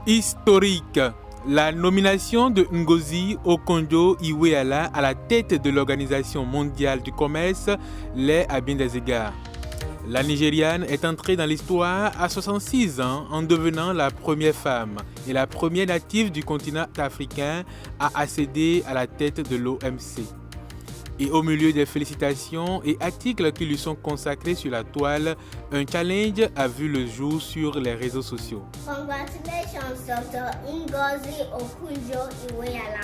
Historique. La nomination de Ngozi Okonjo-Iweala à la tête de l'Organisation mondiale du commerce l'est à bien des égards. La Nigériane est entrée dans l'histoire à 66 ans en devenant la première femme et la première native du continent africain à accéder à la tête de l'OMC. Et au milieu des félicitations et articles qui lui sont consacrés sur la toile, un challenge a vu le jour sur les réseaux sociaux. Congratulations, Dr. Ngozi Okonjo-Iweala.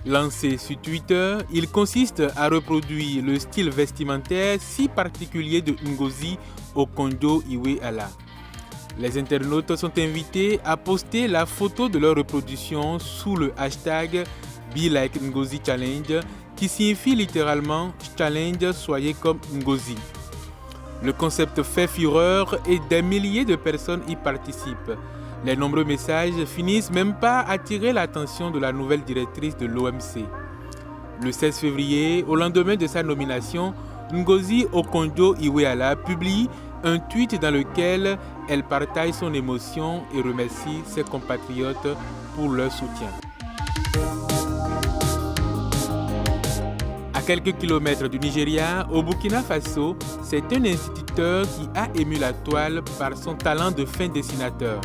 Lancé sur Twitter, il consiste à reproduire le style vestimentaire si particulier de Ngozi Okonjo-Iweala. Les internautes sont invités à poster la photo de leur reproduction sous le hashtag #BeLikeNgozi Challenge, qui signifie littéralement Challenge soyez comme Ngozi. Le concept fait fureur et des milliers de personnes y participent. Les nombreux messages finissent même par attirer l'attention de la nouvelle directrice de l'OMC. Le 16 février, au lendemain de sa nomination, Ngozi Okonjo-Iweala publie un tweet dans lequel elle partage son émotion et remercie ses compatriotes pour leur soutien. À quelques kilomètres du Nigeria, au Burkina Faso, c'est un instituteur qui a ému la toile par son talent de fin dessinateur.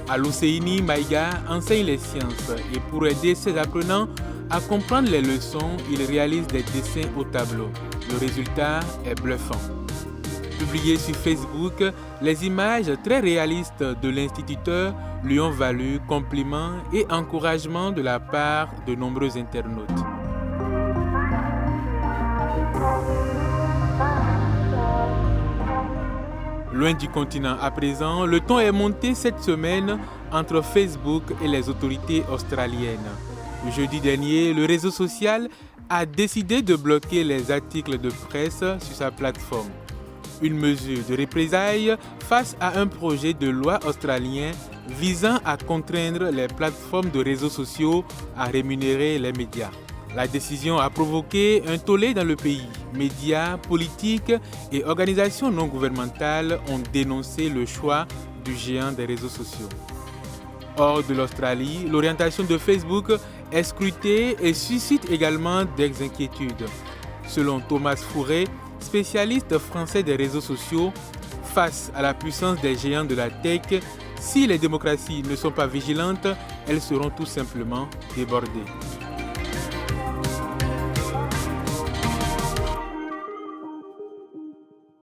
Aluseini Maïga enseigne les sciences et pour aider ses apprenants à comprendre les leçons, il réalise des dessins au tableau. Le résultat est bluffant. Publiées sur Facebook, les images très réalistes de l'instituteur lui ont valu compliments et encouragements de la part de nombreux internautes. Loin du continent à présent, le ton est monté cette semaine entre Facebook et les autorités australiennes. Jeudi dernier, le réseau social a décidé de bloquer les articles de presse sur sa plateforme. Une mesure de représailles face à un projet de loi australien visant à contraindre les plateformes de réseaux sociaux à rémunérer les médias. La décision a provoqué un tollé dans le pays. Médias, politiques et organisations non gouvernementales ont dénoncé le choix du géant des réseaux sociaux. Hors de l'Australie, l'orientation de Facebook est scrutée et suscite également des inquiétudes. Selon Thomas Fouret, spécialiste français des réseaux sociaux, face à la puissance des géants de la tech, si les démocraties ne sont pas vigilantes, elles seront tout simplement débordées.